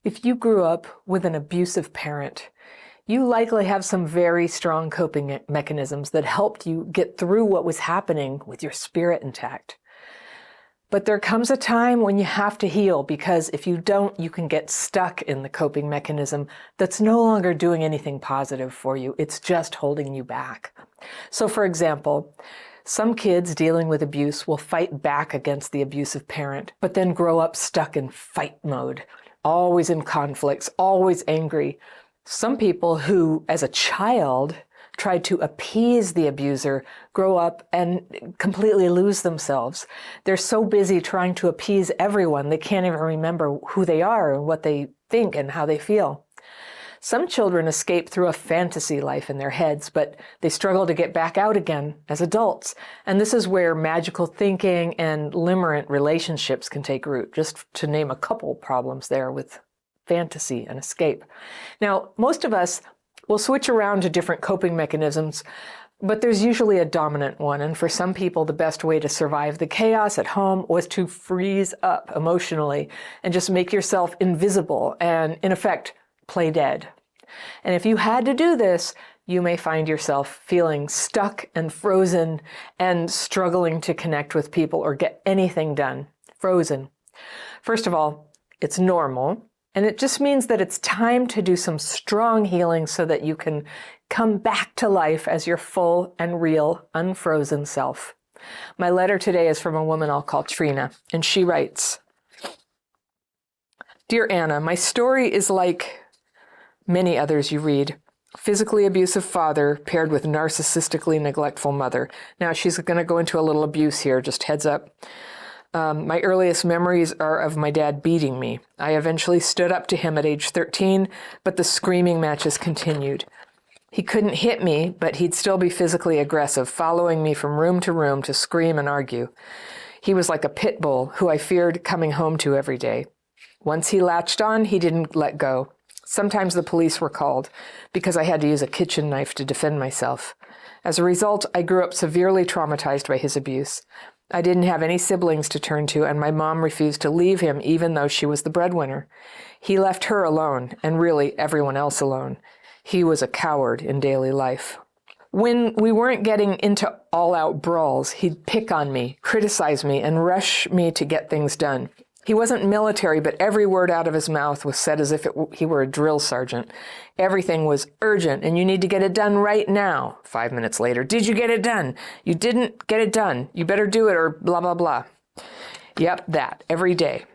If you grew up with an abusive parent, you likely have some very strong coping mechanisms that helped you get through what was happening with your spirit intact. But there comes a time when you have to heal, because if you don't, you can get stuck in the coping mechanism that's no longer doing anything positive for you. It's just holding you back. So for example, some kids dealing with abuse will fight back against the abusive parent, but then grow up stuck in fight mode, always in conflicts, always angry. Some people who, as a child, tried to appease the abuser grow up and completely lose themselves. They're so busy trying to appease everyone, they can't even remember who they are and what they think and how they feel. Some children escape through a fantasy life in their heads, but they struggle to get back out again as adults. And this is where magical thinking and limerent relationships can take root, just to name a couple problems there with fantasy and escape. Now, most of us will switch around to different coping mechanisms, but there's usually a dominant one. And for some people, the best way to survive the chaos at home was to freeze up emotionally and just make yourself invisible and, in effect, play dead. And if you had to do this, you may find yourself feeling stuck and frozen and struggling to connect with people or get anything done. Frozen. First of all, it's normal, and it just means that it's time to do some strong healing so that you can come back to life as your full and real, unfrozen self. My letter today is from a woman I'll call Trina, and she writes, "Dear Anna, my story is like many others you read. Physically abusive father paired with narcissistically neglectful mother." Now, she's going to go into a little abuse here, just heads up. My earliest memories are of my dad beating me. I eventually stood up to him at age 13, but the screaming matches continued. He couldn't hit me, but he'd still be physically aggressive, following me from room to room to scream and argue. He was like a pit bull who I feared coming home to every day. Once he latched on, he didn't let go. Sometimes the police were called because I had to use a kitchen knife to defend myself. As a result, I grew up severely traumatized by his abuse. I didn't have any siblings to turn to, and my mom refused to leave him even though she was the breadwinner. He left her alone, and really everyone else alone. He was a coward in daily life. When we weren't getting into all-out brawls, he'd pick on me, criticize me, and rush me to get things done. He wasn't military, but every word out of his mouth was said as if he were a drill sergeant. Everything was urgent, and you need to get it done right now. 5 minutes later, did you get it done? You didn't get it done. You better do it or blah, blah, blah. Yep, that, every day,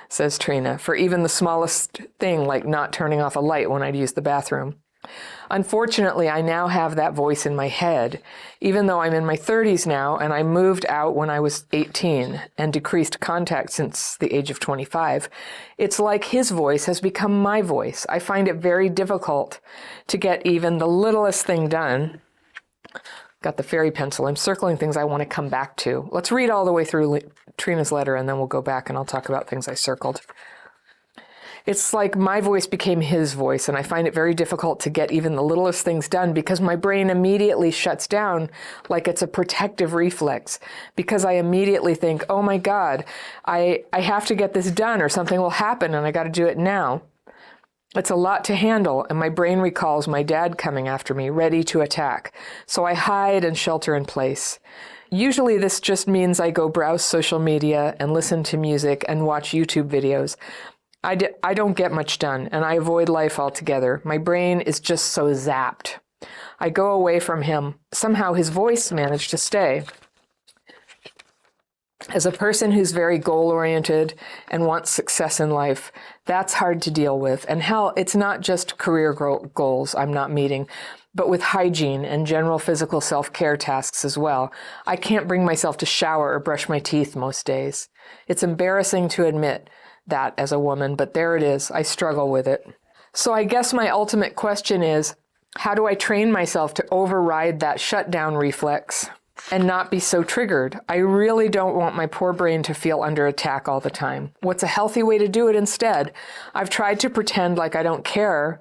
says Trina, for even the smallest thing like not turning off a light when I'd use the bathroom. Unfortunately, I now have that voice in my head, even though I'm in my 30s now, and I moved out when I was 18 and decreased contact since the age of 25. It's like his voice has become my voice. I find it very difficult to get even the littlest thing done. Got the fairy pencil. I'm circling things I want to come back to. Let's read all the way through Trina's letter, and then we'll go back and I'll talk about things I circled. It's like my voice became his voice, and I find it very difficult to get even the littlest things done because my brain immediately shuts down like it's a protective reflex, because I immediately think, oh my God, I have to get this done or something will happen and I got to do it now. It's a lot to handle, and my brain recalls my dad coming after me, ready to attack. So I hide and shelter in place. Usually this just means I go browse social media and listen to music and watch YouTube videos. I don't get much done, and I avoid life altogether. My brain is just so zapped. I go away from him. Somehow his voice managed to stay. As a person who's very goal-oriented and wants success in life, that's hard to deal with. And hell, it's not just career goals I'm not meeting, but with hygiene and general physical self-care tasks as well. I can't bring myself to shower or brush my teeth most days. It's embarrassing to admit that as a woman, but there it is. I struggle with it. So I guess my ultimate question is, how do I train myself to override that shutdown reflex and not be so triggered? I really don't want my poor brain to feel under attack all the time. What's a healthy way to do it instead? I've tried to pretend like I don't care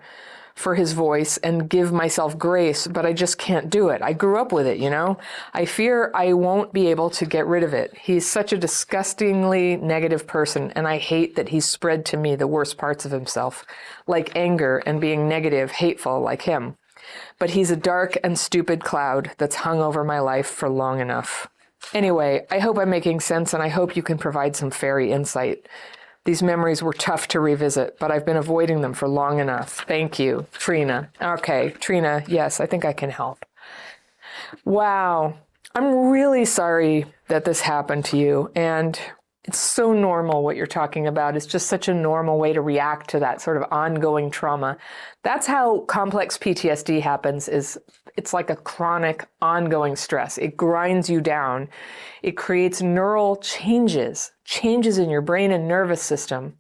for his voice and give myself grace, but I just can't do it. I grew up with it, you know? I fear I won't be able to get rid of it. He's such a disgustingly negative person, and I hate that he's spread to me the worst parts of himself, like anger and being negative, hateful like him. But he's a dark and stupid cloud that's hung over my life for long enough. Anyway, I hope I'm making sense, and I hope you can provide some fairy insight. These memories were tough to revisit, but I've been avoiding them for long enough. Thank you, Trina. Okay, Trina, yes, I think I can help. Wow. I'm really sorry that this happened to you, and it's so normal what you're talking about. It's just such a normal way to react to that sort of ongoing trauma. That's how complex PTSD happens, is it's like a chronic ongoing stress. It grinds you down. It creates neural changes in your brain and nervous system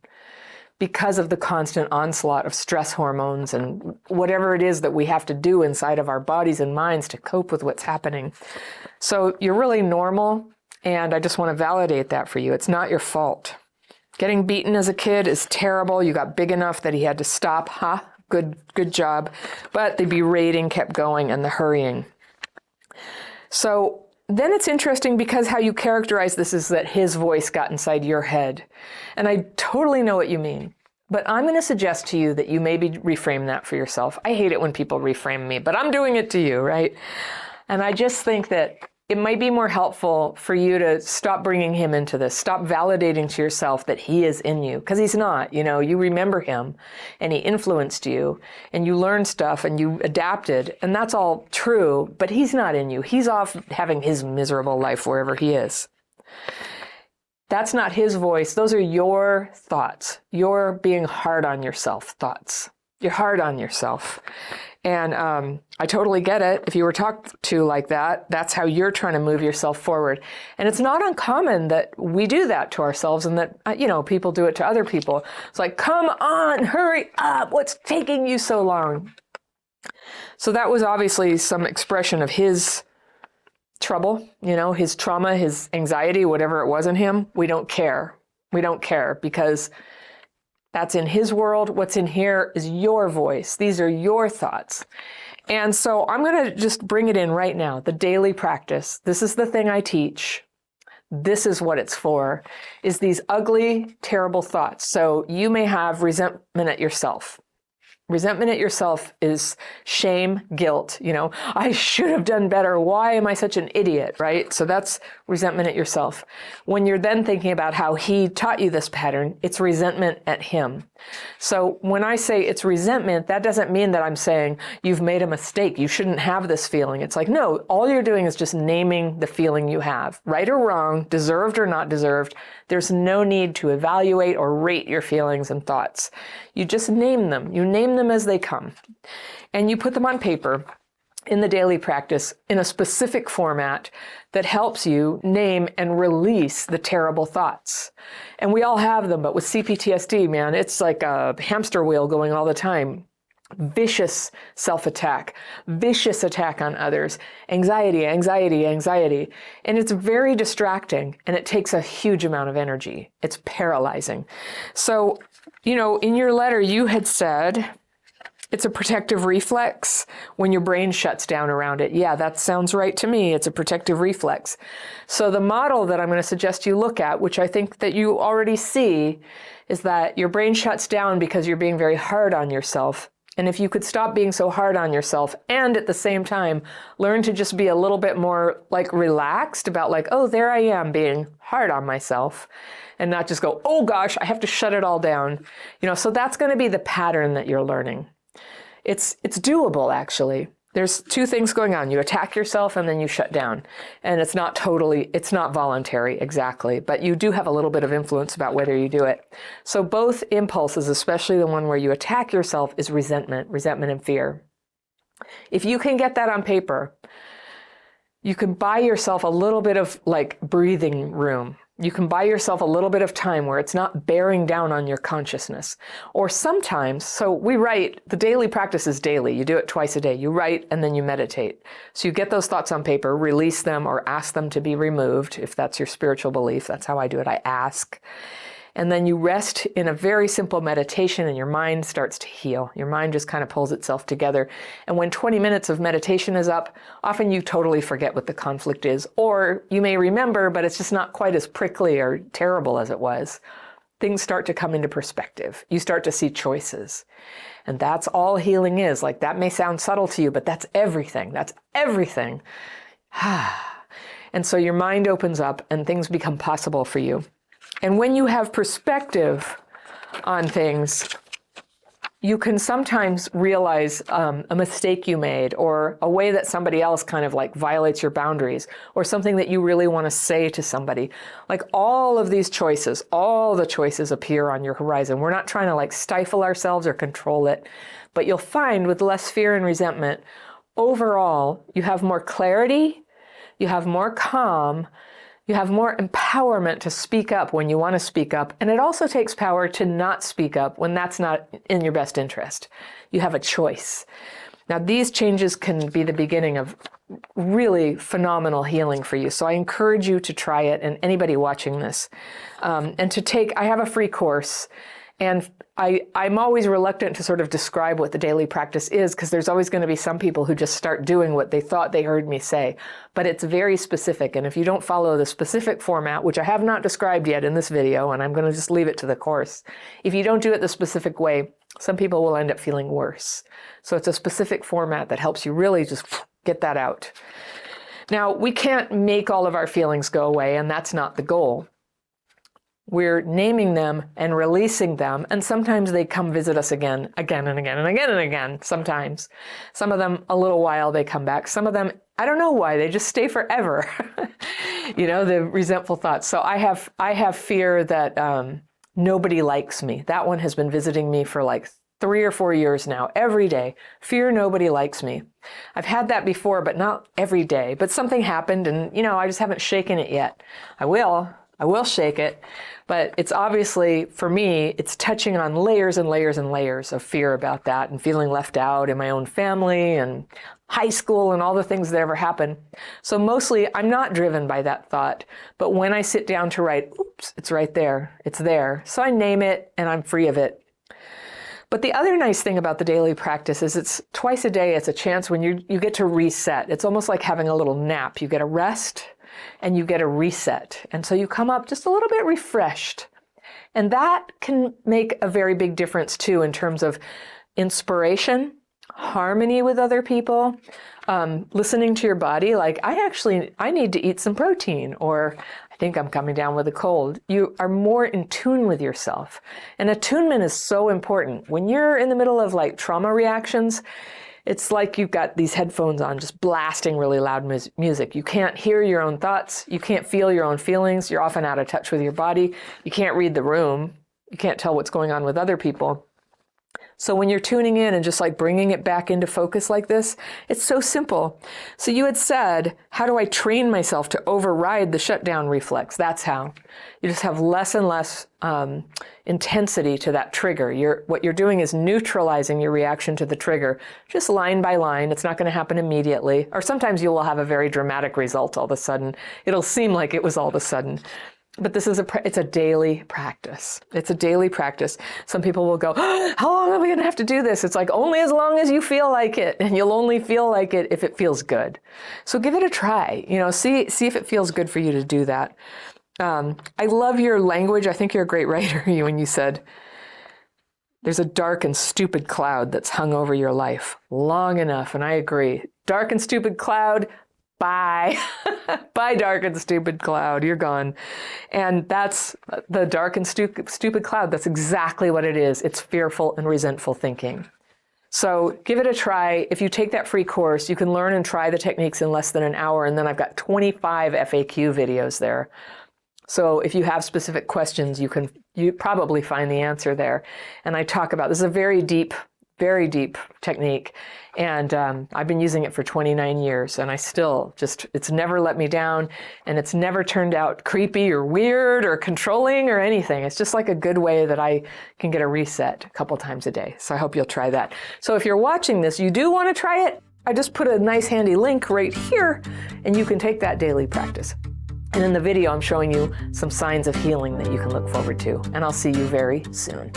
because of the constant onslaught of stress hormones and whatever it is that we have to do inside of our bodies and minds to cope with what's happening. So you're really normal. And I just want to validate that for you. It's not your fault. Getting beaten as a kid is terrible. You got big enough that he had to stop. Good job. But the berating kept going and the hurrying. So then it's interesting because how you characterize this is that his voice got inside your head. And I totally know what you mean. But I'm going to suggest to you that you maybe reframe that for yourself. I hate it when people reframe me, but I'm doing it to you, right? And I just think that it might be more helpful for you to stop bringing him into this. Stop validating to yourself that he is in you, because he's not. You know, you remember him and he influenced you and you learned stuff and you adapted, and that's all true, but he's not in you. He's off having his miserable life wherever he is. That's not his voice. Those are your thoughts. You're being hard on yourself thoughts. You're hard on yourself. And I totally get it. If you were talked to like that, that's how you're trying to move yourself forward. And it's not uncommon that we do that to ourselves and that, people do it to other people. It's like, come on, hurry up. What's taking you so long? So that was obviously some expression of his trouble, his trauma, his anxiety, whatever it was in him. We don't care. We don't care because that's in his world. What's in here is your voice. These are your thoughts. And so I'm going to just bring it in right now. The daily practice. This is the thing I teach. This is what it's for, is these ugly, terrible thoughts. So you may have resentment at yourself. Resentment at yourself is shame, guilt. I should have done better. Why am I such an idiot, right? So that's resentment at yourself. When you're then thinking about how he taught you this pattern, it's resentment at him. So when I say it's resentment, that doesn't mean that I'm saying you've made a mistake. You shouldn't have this feeling. It's like, no, all you're doing is just naming the feeling you have, right or wrong, deserved or not deserved. There's no need to evaluate or rate your feelings and thoughts. You just name them. You name them as they come. And you put them on paper in the daily practice in a specific format that helps you name and release the terrible thoughts. And we all have them, but with CPTSD, man, it's like a hamster wheel going all the time. Vicious self-attack, vicious attack on others, anxiety. And it's very distracting and it takes a huge amount of energy. It's paralyzing. So, in your letter, you had said it's a protective reflex when your brain shuts down around it. Yeah, that sounds right to me. It's a protective reflex. So the model that I'm going to suggest you look at, which I think that you already see, is that your brain shuts down because you're being very hard on yourself. And if you could stop being so hard on yourself and at the same time learn to just be a little bit more relaxed about oh, there I am being hard on myself, and not just go, oh gosh, I have to shut it all down. So that's going to be the pattern that you're learning. It's doable, actually. There's two things going on. You attack yourself and then you shut down. And it's not voluntary, exactly, but you do have a little bit of influence about whether you do it. So both impulses, especially the one where you attack yourself, is resentment and fear. If you can get that on paper, you can buy yourself a little bit of breathing room. You can buy yourself a little bit of time where it's not bearing down on your consciousness. Or sometimes, so we write, the daily practice is daily. You do it twice a day. You write and then you meditate. So you get those thoughts on paper, release them or ask them to be removed, if that's your spiritual belief. That's how I do it. I ask. And then you rest in a very simple meditation and your mind starts to heal. Your mind just kind of pulls itself together. And when 20 minutes of meditation is up, often you totally forget what the conflict is. Or you may remember, but it's just not quite as prickly or terrible as it was. Things start to come into perspective. You start to see choices. And that's all healing is. Like, that may sound subtle to you, but that's everything. That's everything. And so your mind opens up and things become possible for you. And when you have perspective on things, you can sometimes realize a mistake you made, or a way that somebody else kind of like violates your boundaries, or something that you really want to say to somebody. Like, all of these choices, all the choices appear on your horizon. We're not trying to like stifle ourselves or control it, but you'll find with less fear and resentment, overall, you have more clarity, you have more calm, you have more empowerment to speak up when you want to speak up. And it also takes power to not speak up when that's not in your best interest. You have a choice. Now, these changes can be the beginning of really phenomenal healing for you. So I encourage you to try it, and anybody watching this. And to take, I have a free course. And I'm always reluctant to sort of describe what the daily practice is, because there's always going to be some people who just start doing what they thought they heard me say. But it's very specific. And if you don't follow the specific format, which I have not described yet in this video, and I'm going to just leave it to the course, if you don't do it the specific way, some people will end up feeling worse. So it's a specific format that helps you really just get that out. Now, we can't make all of our feelings go away, and that's not the goal. We're naming them and releasing them, and sometimes they come visit us again and again and again, sometimes. Some of them, a little while, they come back. Some of them, I don't know why, they just stay forever. You know, the resentful thoughts. So I have fear that nobody likes me. That one has been visiting me for like 3 or 4 years now, every day. Fear nobody likes me. I've had that before, but not every day. But something happened, and, you know, I just haven't shaken it yet. I will shake it, but it's obviously, for me, it's touching on layers and layers and layers of fear about that, and feeling left out in my own family and high school and all the things that ever happened. So mostly I'm not driven by that thought, but when I sit down to write, oops, it's right there, it's there. So I name it and I'm free of it. But the other nice thing about the daily practice is it's twice a day. It's a chance when you get to reset. It's almost like having a little nap. You get a rest and you get a reset. And so you come up just a little bit refreshed. And that can make a very big difference too, in terms of inspiration, harmony with other people, listening to your body. Like, I need to eat some protein, or I think I'm coming down with a cold. You are more in tune with yourself. And attunement is so important. When you're in the middle of like trauma reactions, it's like you've got these headphones on just blasting really loud music. You can't hear your own thoughts. You can't feel your own feelings. You're often out of touch with your body. You can't read the room. You can't tell what's going on with other people. So when you're tuning in and just like bringing it back into focus like this, it's so simple. So you had said, how do I train myself to override the shutdown reflex? That's how. You just have less and less intensity to that trigger. What you're doing is neutralizing your reaction to the trigger, just line by line. It's not going to happen immediately. Or sometimes you will have a very dramatic result all of a sudden. It'll seem like it was all of a sudden. But this is it's a daily practice. It's a daily practice. Some people will go, oh, how long are we going to have to do this? It's like, only as long as you feel like it. And you'll only feel like it if it feels good. So give it a try. You know, see if it feels good for you to do that. I love your language. I think you're a great writer when you said, there's a dark and stupid cloud that's hung over your life long enough. And I agree. Dark and stupid cloud, bye. Bye, dark and stupid cloud. You're gone. And that's the dark and stupid cloud. That's exactly what it is. It's fearful and resentful thinking. So give it a try. If you take that free course, you can learn and try the techniques in less than an hour. And then I've got 25 FAQ videos there. So if you have specific questions, you probably find the answer there. And I talk about, this is a very deep technique. And I've been using it for 29 years, and I still it's never let me down, and it's never turned out creepy or weird or controlling or anything. It's just like a good way that I can get a reset a couple times a day. So I hope you'll try that. So if you're watching this, you do want to try it, I just put a nice handy link right here, and you can take that daily practice. And in the video, I'm showing you some signs of healing that you can look forward to. And I'll see you very soon.